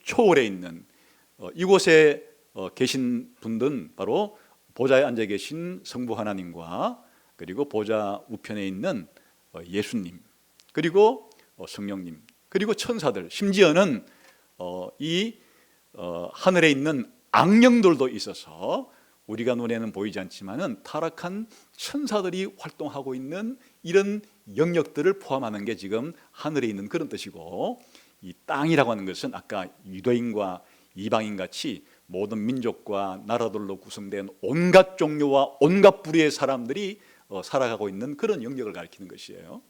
초월해 있는 이곳에 계신 분들은 바로 보좌에 앉아 계신 성부 하나님과, 그리고 보좌 우편에 있는 예수님, 그리고 성령님, 그리고 천사들, 심지어는 이 하늘에 있는 악령들도 있어서 우리가 눈에는 보이지 않지만은 타락한 천사들이 활동하고 있는 이런 영역들을 포함하는 게 지금 하늘에 있는 그런 뜻이고, 이 땅이라고 하는 것은 아까 유대인과 이방인 같이 모든 민족과 나라들로 구성된 온갖 종류와 온갖 부류의 사람들이 살아가고 있는 그런 영역을 가리키는 것이에요.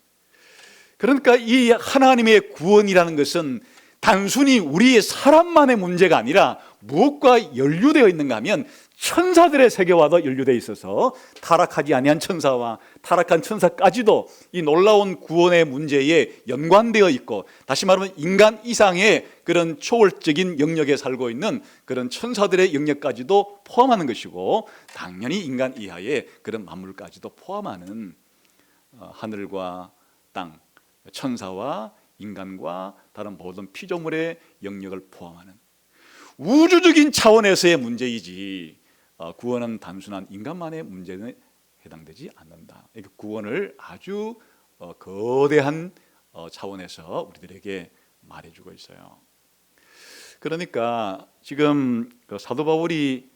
그러니까 이 하나님의 구원이라는 것은 단순히 우리 사람만의 문제가 아니라 무엇과 연루되어 있는가 하면 천사들의 세계와도 연루되어 있어서 타락하지 아니한 천사와 타락한 천사까지도 이 놀라운 구원의 문제에 연관되어 있고, 다시 말하면 인간 이상의 그런 초월적인 영역에 살고 있는 그런 천사들의 영역까지도 포함하는 것이고, 당연히 인간 이하의 그런 만물까지도 포함하는 하늘과 땅, 천사와 인간과 다른 모든 피조물의 영역을 포함하는 우주적인 차원에서의 문제이지, 구원은 단순한 인간만의 문제는 해당되지 않는다. 구원을 아주 거대한 차원에서 우리들에게 말해주고 있어요. 그러니까 지금 사도 바울이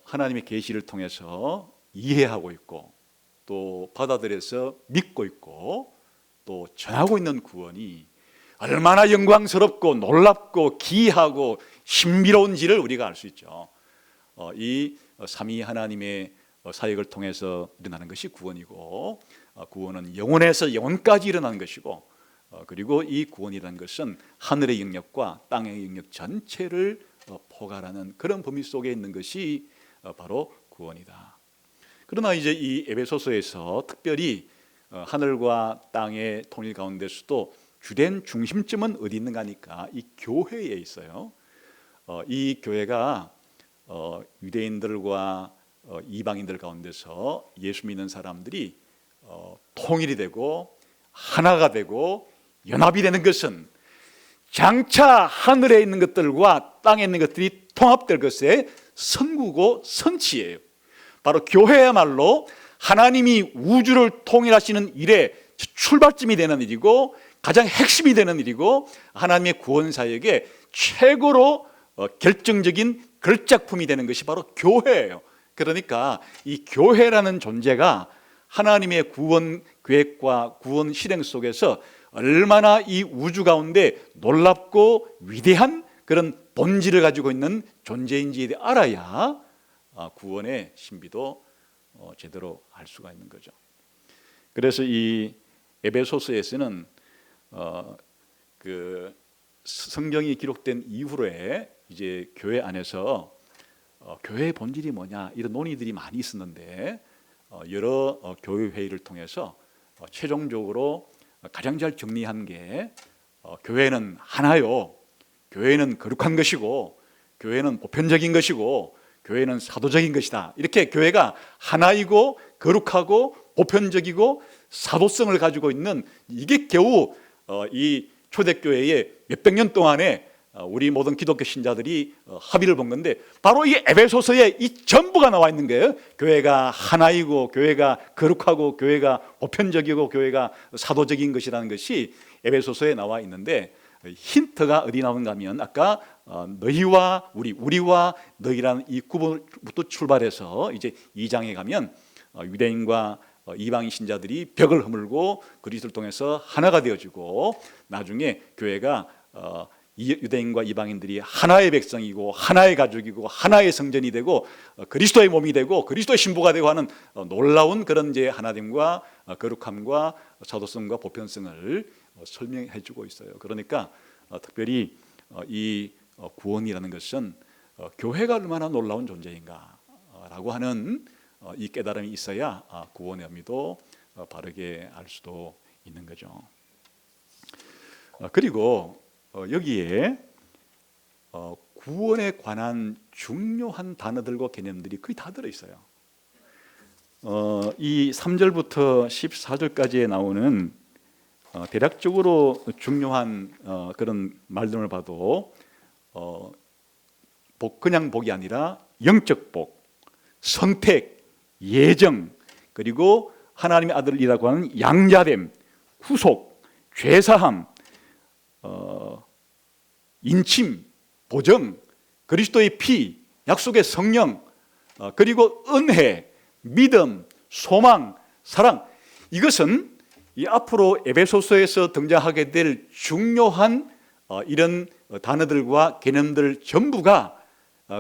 하나님의 계시를 통해서 이해하고 있고, 또 받아들여서 믿고 있고, 또 전하고 있는 구원이 얼마나 영광스럽고 놀랍고 기이하고 신비로운지를 우리가 알 수 있죠. 이 삼위 하나님의 사역을 통해서 일어나는 것이 구원이고, 구원은 영원에서 영원까지 일어나는 것이고, 그리고 이 구원이라는 것은 하늘의 영역과 땅의 영역 전체를 포괄하는 그런 범위 속에 있는 것이 바로 구원이다. 그러나 이제 이 에베소서에서 특별히 하늘과 땅의 통일 가운데서도 주된 중심점은 어디 있는가 하니까 이 교회에 있어요. 이 교회가 유대인들과 이방인들 가운데서 예수 믿는 사람들이 통일이 되고 하나가 되고 연합이 되는 것은 장차 하늘에 있는 것들과 땅에 있는 것들이 통합될 것의 선구고 선치예요. 바로 교회야말로 하나님이 우주를 통일하시는 일의 출발점이 되는 일이고, 가장 핵심이 되는 일이고, 하나님의 구원 사역의 최고로 결정적인 걸작품이 되는 것이 바로 교회예요. 그러니까 이 교회라는 존재가 하나님의 구원 계획과 구원 실행 속에서 얼마나 이 우주 가운데 놀랍고 위대한 그런 본질을 가지고 있는 존재인지에 대해 알아야 구원의 신비도 제대로 알 수가 있는 거죠. 그래서 이 에베소서에서는 그 성경이 기록된 이후에 이제 교회 안에서 교회의 본질이 뭐냐 이런 논의들이 많이 있었는데, 여러 교회 회의를 통해서 최종적으로 가장 잘 정리한 게 교회는 하나요, 교회는 거룩한 것이고, 교회는 보편적인 것이고, 교회는 사도적인 것이다. 이렇게 교회가 하나이고 거룩하고 보편적이고 사도성을 가지고 있는, 이게 겨우 이 초대교회의 몇백 년 동안에 우리 모든 기독교 신자들이 합의를 본 건데, 바로 이 에베소서에 이 전부가 나와 있는 거예요. 교회가 하나이고, 교회가 거룩하고, 교회가 보편적이고, 교회가 사도적인 것이라는 것이 에베소서에 나와 있는데, 힌트가 어디 나오는가 하면 아까 너희와 우리와 너희라는 이 구분부터 출발해서 이제 2장에 가면 유대인과 이방인 신자들이 벽을 허물고 그리스도를 통해서 하나가 되어지고, 나중에 교회가 유대인과 이방인들이 하나의 백성이고 하나의 가족이고 하나의 성전이 되고 그리스도의 몸이 되고 그리스도의 신부가 되고 하는 놀라운 그런 이제 하나됨과 거룩함과 사도성과 보편성을 설명해 주고 있어요. 그러니까 특별히 이 구원이라는 것은 교회가 얼마나 놀라운 존재인가라고 하는 이 깨달음이 있어야 구원의 의미도 바르게 알 수도 있는 거죠. 그리고 여기에 구원에 관한 중요한 단어들과 개념들이 거의 다 들어있어요. 이 3절부터 14절까지에 나오는 대략적으로 중요한 그런 말들을 봐도 그냥 복이 아니라 영적 복, 선택, 예정, 그리고 하나님의 아들이라고 하는 양자됨, 후속, 죄사함, 인침, 보정, 그리스도의 피, 약속의 성령, 그리고 은혜, 믿음, 소망, 사랑, 이것은 이 앞으로 에베소서에서 등장하게 될 중요한 이런 단어들과 개념들 전부가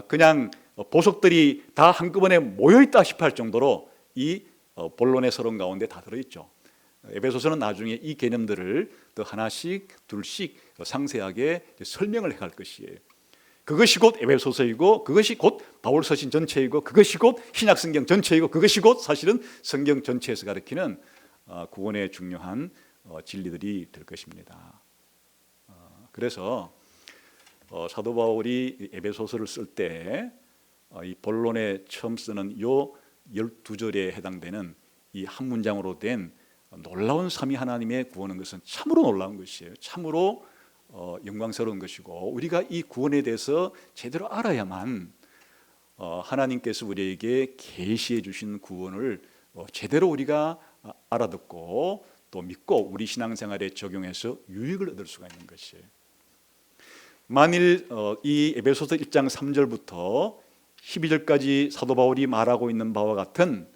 그냥 보석들이 다 한꺼번에 모여있다 싶어 할 정도로 이 본론의 서론 가운데 다 들어있죠. 에베소서는 나중에 이 개념들을 더 하나씩 둘씩 상세하게 설명을 해갈 것이에요. 그것이 곧 에베소서이고, 그것이 곧 바울서신 전체이고, 그것이 곧 신약성경 전체이고, 그것이 곧 사실은 성경 전체에서 가리키는 구원의 중요한 진리들이 될 것입니다. 그래서 사도 바울이 에베소서를 쓸 때 이 본론에 처음 쓰는 요 12절에 해당되는 이 한 문장으로 된 놀라운 삼위 하나님의 구원은 것은 참으로 놀라운 것이에요. 참으로 영광스러운 것이고, 우리가 이 구원에 대해서 제대로 알아야만 하나님께서 우리에게 계시해 주신 구원을 제대로 우리가 알아듣고 또 믿고 우리 신앙생활에 적용해서 유익을 얻을 수가 있는 것이에요. 만일 이 에베소서 1장 3절부터 12절까지 사도 바울이 말하고 있는 바와 같은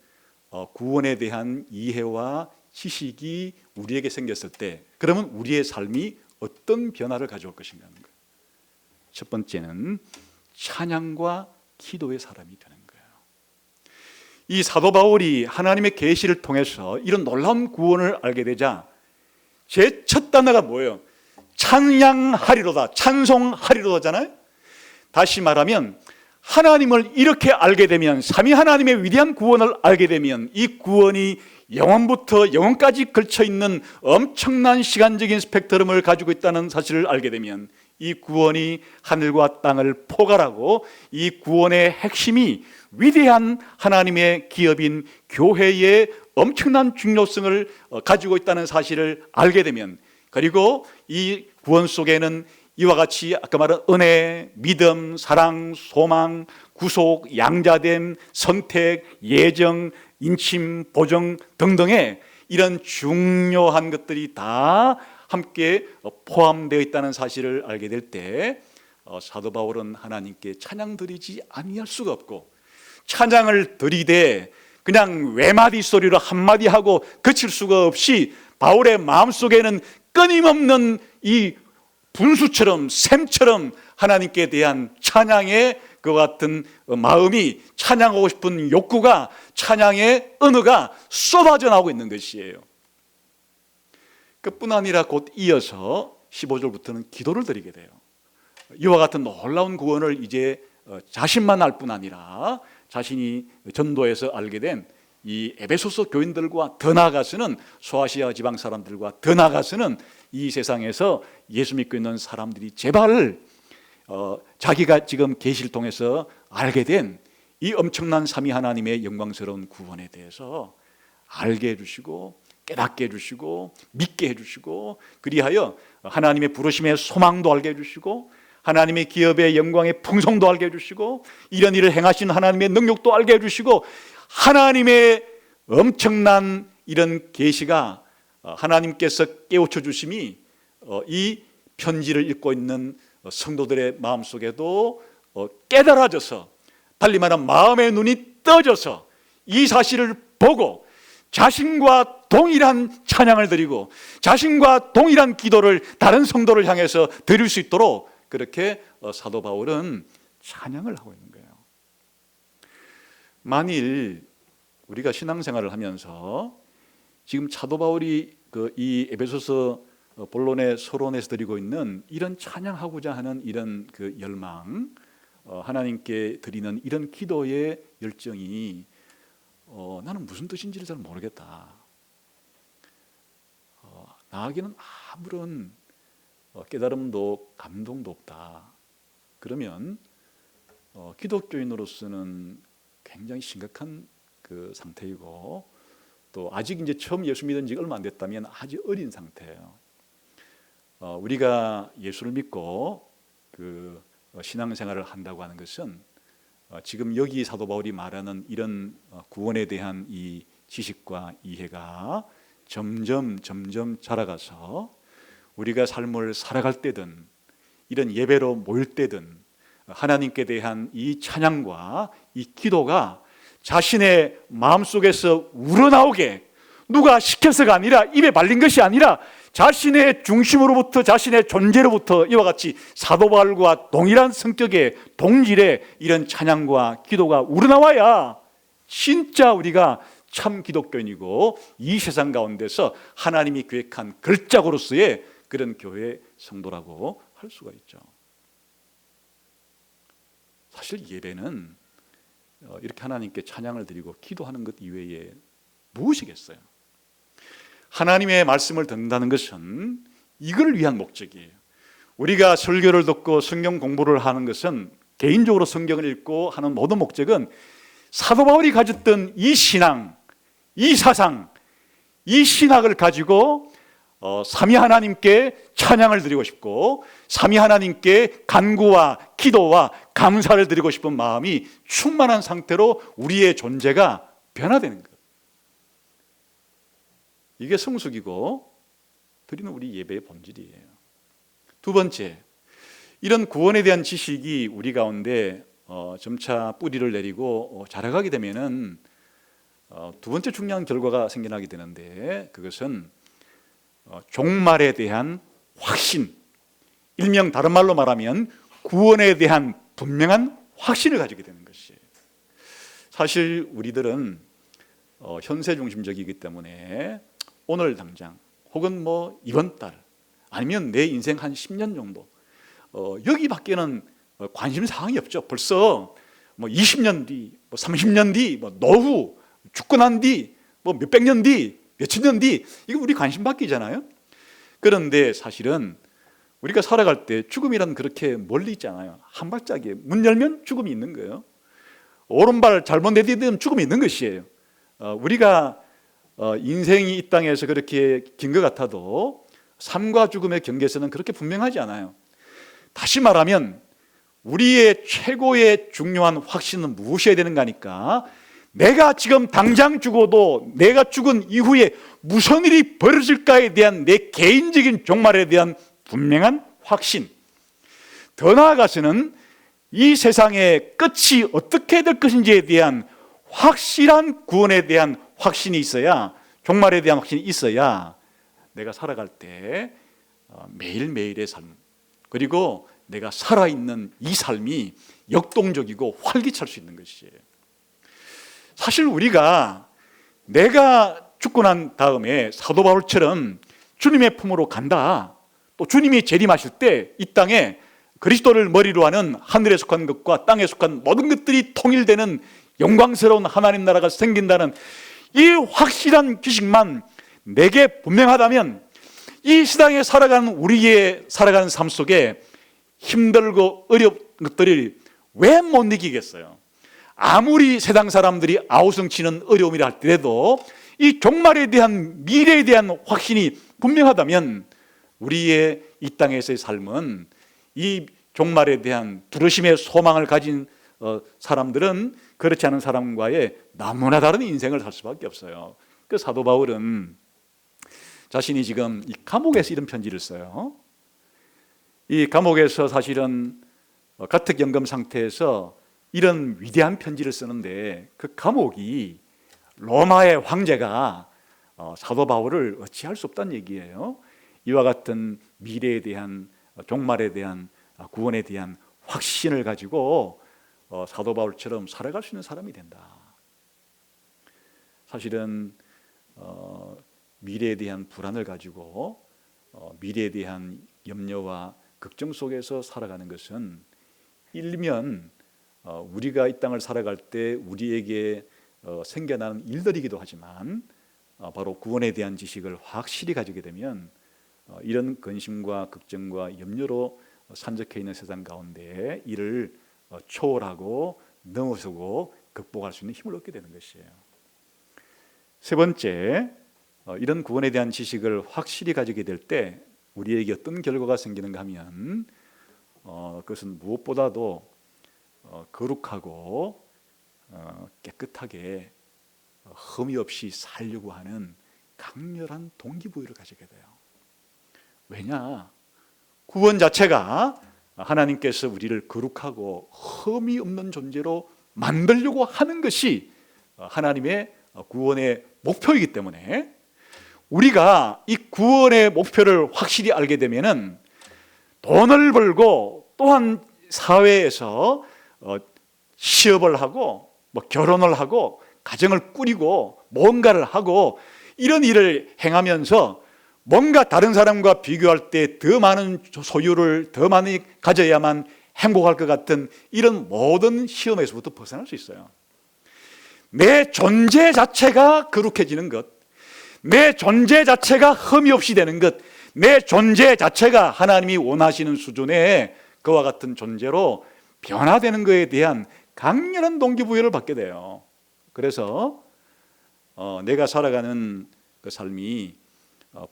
구원에 대한 이해와 지식이 우리에게 생겼을 때, 그러면 우리의 삶이 어떤 변화를 가져올 것인가 하는 거예요. 첫 번째는 찬양과 기도의 사람이 되는 거예요. 이 사도 바울이 하나님의 계시를 통해서 이런 놀라운 구원을 알게 되자 제 첫 단어가 뭐예요? 찬양하리로다, 찬송하리로다잖아요. 다시 말하면 하나님을 이렇게 알게 되면, 삼위 하나님의 위대한 구원을 알게 되면, 이 구원이 영원부터 영원까지 걸쳐있는 엄청난 시간적인 스펙트럼을 가지고 있다는 사실을 알게 되면, 이 구원이 하늘과 땅을 포괄하고 이 구원의 핵심이 위대한 하나님의 기업인 교회의 엄청난 중요성을 가지고 있다는 사실을 알게 되면, 그리고 이 구원 속에는 이와 같이 아까 말한 은혜, 믿음, 사랑, 소망, 구속, 양자됨, 선택, 예정, 인침, 보정 등등의 이런 중요한 것들이 다 함께 포함되어 있다는 사실을 알게 될 때 사도 바울은 하나님께 찬양 드리지 아니할 수가 없고, 찬양을 드리되 그냥 외마디 소리로 한마디 하고 그칠 수가 없이 바울의 마음속에는 끊임없는 이 분수처럼 샘처럼 하나님께 대한 찬양의 그 같은 마음이, 찬양하고 싶은 욕구가, 찬양의 은혜가 쏟아져 나오고 있는 것이에요. 그뿐 아니라 곧 이어서 15절부터는 기도를 드리게 돼요. 이와 같은 놀라운 구원을 이제 자신만 알 뿐 아니라 자신이 전도에서 알게 된 이 에베소서 교인들과 더 나아가서는 소아시아 지방 사람들과 더 나아가서는 이 세상에서 예수 믿고 있는 사람들이 제발 자기가 지금 계시를 통해서 알게 된 이 엄청난 삼위 하나님의 영광스러운 구원에 대해서 알게 해주시고 깨닫게 해주시고 믿게 해주시고, 그리하여 하나님의 부르심의 소망도 알게 해주시고 하나님의 기업의 영광의 풍성도 알게 해주시고 이런 일을 행하신 하나님의 능력도 알게 해주시고, 하나님의 엄청난 이런 계시가 하나님께서 깨우쳐 주심이 이 편지를 읽고 있는 성도들의 마음속에도 깨달아져서, 달리 말하면 마음의 눈이 떠져서 이 사실을 보고 자신과 동일한 찬양을 드리고 자신과 동일한 기도를 다른 성도를 향해서 드릴 수 있도록 그렇게 사도 바울은 찬양을 하고 있는 거예요. 만일 우리가 신앙생활을 하면서 지금 사도 바울이 이 에베소서 본론의 서론에서 드리고 있는 이런 찬양하고자 하는 이런 그 열망, 하나님께 드리는 이런 기도의 열정이 나는 무슨 뜻인지를 잘 모르겠다, 나에게는 아무런 깨달음도 감동도 없다, 그러면 기독교인으로서는 굉장히 심각한 그 상태이고, 또 아직 이제 처음 예수 믿은 지 얼마 안 됐다면 아주 어린 상태예요. 우리가 예수를 믿고 그 신앙생활을 한다고 하는 것은 지금 여기 사도 바울이 말하는 이런 구원에 대한 이 지식과 이해가 점점 자라가서 우리가 삶을 살아갈 때든 이런 예배로 모일 때든 하나님께 대한 이 찬양과 이 기도가 자신의 마음속에서 우러나오게, 누가 시켜서가 아니라, 입에 발린 것이 아니라 자신의 중심으로부터, 자신의 존재로부터 이와 같이 사도 바울과 동일한 성격의 동질의 이런 찬양과 기도가 우러나와야 진짜 우리가 참 기독교인이고 이 세상 가운데서 하나님이 계획한 걸작으로서의 그런 교회 성도라고 할 수가 있죠. 사실 예배는 이렇게 하나님께 찬양을 드리고 기도하는 것 이외에 무엇이겠어요? 하나님의 말씀을 듣는다는 것은 이걸 위한 목적이에요. 우리가 설교를 듣고 성경 공부를 하는 것은, 개인적으로 성경을 읽고 하는 모든 목적은 사도 바울이 가졌던 이 신앙, 이 사상, 이 신학을 가지고 삼위 하나님께 찬양을 드리고 싶고 삼위 하나님께 간구와 기도와 감사를 드리고 싶은 마음이 충만한 상태로 우리의 존재가 변화되는 것. 이게 성숙이고 드리는 우리 예배의 본질이에요. 두 번째, 이런 구원에 대한 지식이 우리 가운데 점차 뿌리를 내리고 자라가게 되면은 두 번째 중요한 결과가 생겨나게 되는데, 그것은 종말에 대한 확신, 일명 다른 말로 말하면 구원에 대한 분명한 확신을 가지게 되는 것이에요. 사실 우리들은 현세 중심적이기 때문에 오늘 당장, 혹은 이번 달, 아니면 내 인생 한 10년 정도, 여기밖에는 관심 사항이 없죠. 벌써 20년 뒤, 30년 뒤, 노후, 죽고 난 뒤, 몇백 년 뒤, 몇천 년 뒤, 이거 우리 관심 바뀌잖아요. 그런데 사실은 우리가 살아갈 때 죽음이란 그렇게 멀리 있지 않아요. 한 발짝에 문 열면 죽음이 있는 거예요. 오른발 잘못 내디디면 죽음이 있는 것이에요. 우리가 인생이 이 땅에서 그렇게 긴 것 같아도 삶과 죽음의 경계선은 그렇게 분명하지 않아요. 다시 말하면 우리의 최고의 중요한 확신은 무엇이어야 되는가 하니까, 내가 지금 당장 죽어도 내가 죽은 이후에 무슨 일이 벌어질까에 대한 내 개인적인 종말에 대한 분명한 확신, 더 나아가서는 이 세상의 끝이 어떻게 될 것인지에 대한 확실한 구원에 대한 확신이 있어야, 종말에 대한 확신이 있어야 내가 살아갈 때 매일매일의 삶, 그리고 내가 살아있는 이 삶이 역동적이고 활기찰 수 있는 것이에요. 사실 우리가 내가 죽고 난 다음에 사도 바울처럼 주님의 품으로 간다, 또 주님이 재림하실 때 이 땅에 그리스도를 머리로 하는 하늘에 속한 것과 땅에 속한 모든 것들이 통일되는 영광스러운 하나님 나라가 생긴다는 이 확실한 기식만 내게 분명하다면, 이 세상에 살아가는 우리의 살아가는 삶 속에 힘들고 어려운 것들을 왜 못 이기겠어요? 아무리 세상 사람들이 아우성치는 어려움이라 할지라도 이 종말에 대한, 미래에 대한 확신이 분명하다면 우리의 이 땅에서의 삶은, 이 종말에 대한 두려심의 소망을 가진 사람들은 그렇지 않은 사람과의 너무나 다른 인생을 살 수밖에 없어요. 그 사도 바울은 자신이 지금 이 감옥에서 이런 편지를 써요. 이 감옥에서 사실은 가택연금 상태에서 이런 위대한 편지를 쓰는데, 그 감옥이 로마의 황제가 사도 바울을 어찌할 수 없다는 얘기예요. 이와 같은 미래에 대한, 종말에 대한, 구원에 대한 확신을 가지고 사도 바울처럼 살아갈 수 있는 사람이 된다. 사실은 미래에 대한 불안을 가지고 미래에 대한 염려와 걱정 속에서 살아가는 것은 일면 우리가 이 땅을 살아갈 때 우리에게 생겨나는 일들이기도 하지만, 바로 구원에 대한 지식을 확실히 가지게 되면 이런 근심과 걱정과 염려로 산적해 있는 세상 가운데 이를 초월하고 넘어서고 극복할 수 있는 힘을 얻게 되는 것이에요. 세 번째, 이런 구원에 대한 지식을 확실히 가지게 될 때 우리에게 어떤 결과가 생기는가 하면, 그것은 무엇보다도 거룩하고 깨끗하게 흠이 없이 살려고 하는 강렬한 동기부여를 가지게 돼요. 왜냐? 구원 자체가 하나님께서 우리를 거룩하고 흠이 없는 존재로 만들려고 하는 것이 하나님의 구원의 목표이기 때문에 우리가 이 구원의 목표를 확실히 알게 되면은 돈을 벌고 또한 사회에서 취업을 하고 결혼을 하고 가정을 꾸리고 뭔가를 하고 이런 일을 행하면서 뭔가 다른 사람과 비교할 때 더 많은 소유를 더 많이 가져야만 행복할 것 같은 이런 모든 시험에서부터 벗어날 수 있어요. 내 존재 자체가 거룩해지는 것, 내 존재 자체가 흠이 없이 되는 것, 내 존재 자체가 하나님이 원하시는 수준의 그와 같은 존재로 변화되는 것에 대한 강렬한 동기부여를 받게 돼요. 그래서 내가 살아가는 그 삶이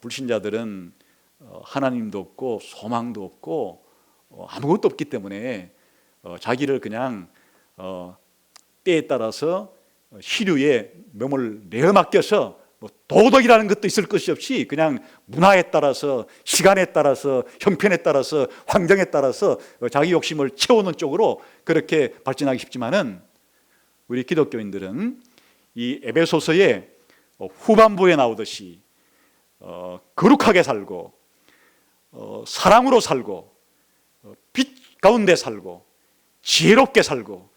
불신자들은 하나님도 없고 소망도 없고 아무것도 없기 때문에 자기를 그냥 때에 따라서 시류에 몸을 내어 맡겨서 도덕이라는 것도 있을 것이 없이 그냥 문화에 따라서 시간에 따라서 형편에 따라서 환경에 따라서 자기 욕심을 채우는 쪽으로 그렇게 발전하기 쉽지만은 우리 기독교인들은 이 에베소서의 후반부에 나오듯이 거룩하게 살고 사랑으로 살고 빛 가운데 살고 지혜롭게 살고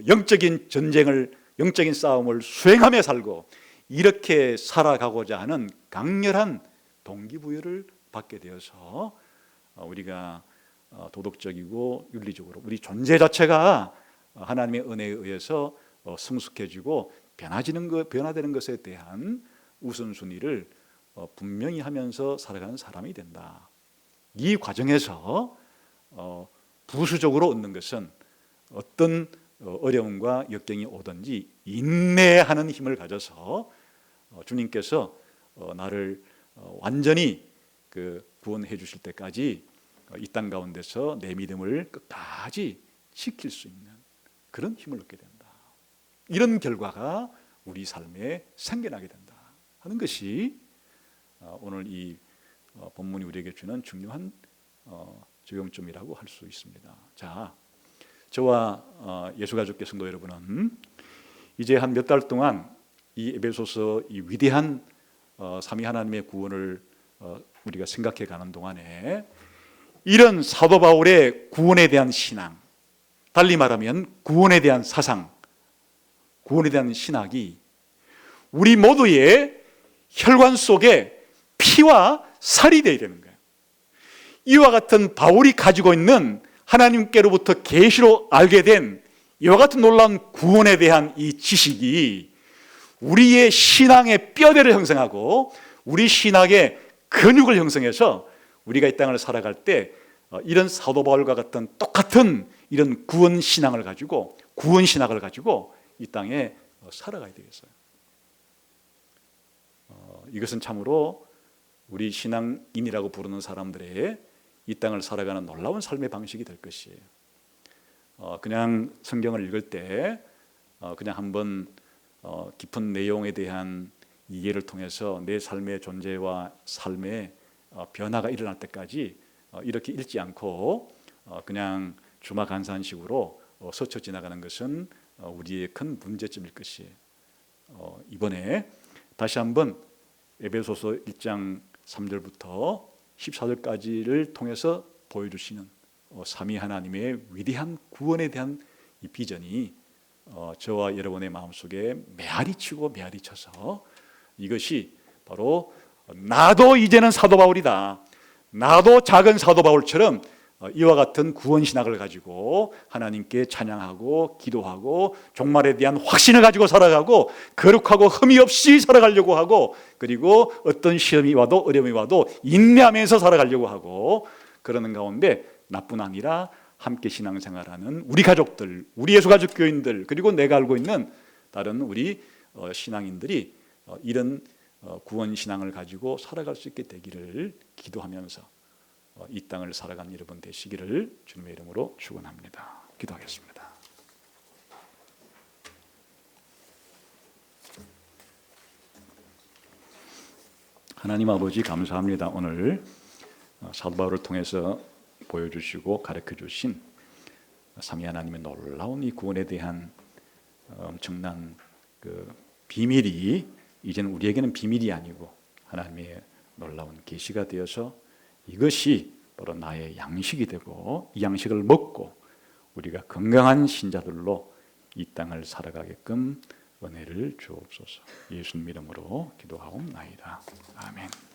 영적인 전쟁을 영적인 싸움을 수행하며 살고 이렇게 살아가고자 하는 강렬한 동기부여를 받게 되어서 우리가 도덕적이고 윤리적으로 우리 존재 자체가 하나님의 은혜에 의해서 성숙해지고 변화되는 것에 대한 우선순위를 분명히 하면서 살아가는 사람이 된다. 이 과정에서 부수적으로 얻는 것은 어떤 어려움과 역경이 오든지 인내하는 힘을 가져서 주님께서 나를 완전히 구원해 주실 때까지 이 땅 가운데서 내 믿음을 끝까지 지킬 수 있는 그런 힘을 얻게 된다. 이런 결과가 우리 삶에 생겨나게 된다 하는 것이 오늘 이 본문이 우리에게 주는 중요한 적용점이라고 할 수 있습니다. 자, 저와 예수가족계 성도 여러분은 이제 한 몇 달 동안 이 에베소서 이 위대한 삼위 하나님의 구원을 우리가 생각해 가는 동안에 이런 사도 바울의 구원에 대한 신앙, 달리 말하면 구원에 대한 사상, 구원에 대한 신학이 우리 모두의 혈관 속에 피와 살이 되어야 되는 거예요. 이와 같은 바울이 가지고 있는 하나님께로부터 계시로 알게 된 이와 같은 놀라운 구원에 대한 이 지식이 우리의 신앙의 뼈대를 형성하고 우리 신학의 근육을 형성해서 우리가 이 땅을 살아갈 때 이런 사도 바울과 같은 똑같은 이런 구원 신앙을 가지고 구원 신학을 가지고 이 땅에 살아가야 되겠어요. 이것은 참으로 우리 신앙인이라고 부르는 사람들의 이 땅을 살아가는 놀라운 삶의 방식이 될 것이에요. 그냥 성경을 읽을 때 그냥 한번 깊은 내용에 대한 이해를 통해서 내 삶의 존재와 삶의 변화가 일어날 때까지 이렇게 읽지 않고 그냥 주마간산식으로 스쳐 지나가는 것은 우리의 큰 문제점일 것이에요. 이번에 다시 한번 에베소서 1장 3절부터 14절까지를 통해서 보여주시는 삼위 하나님의 위대한 구원에 대한 이 비전이 저와 여러분의 마음속에 메아리치고 메아리쳐서 이것이 바로 나도 이제는 사도 바울이다. 나도 작은 사도 바울처럼 이와 같은 구원 신학을 가지고 하나님께 찬양하고 기도하고 종말에 대한 확신을 가지고 살아가고 거룩하고 흠이 없이 살아가려고 하고 그리고 어떤 시험이 와도 어려움이 와도 인내하면서 살아가려고 하고 그러는 가운데 나뿐 아니라 함께 신앙생활하는 우리 가족들, 우리 예수가족 교인들 그리고 내가 알고 있는 다른 우리 신앙인들이 이런 구원 신앙을 가지고 살아갈 수 있게 되기를 기도하면서 이 땅을 살아가는 여러분 되시기를 주님의 이름으로 축원합니다. 기도하겠습니다. 하나님 아버지 감사합니다. 오늘 사도 바울을 통해서 보여주시고 가르쳐 주신 삼위 하나님의 놀라운 이 구원에 대한 엄청난 그 비밀이 이제는 우리에게는 비밀이 아니고 하나님의 놀라운 계시가 되어서 이것이 바로 나의 양식이 되고 이 양식을 먹고 우리가 건강한 신자들로 이 땅을 살아가게끔 은혜를 주옵소서. 예수님 이름으로 기도하옵나이다. 아멘.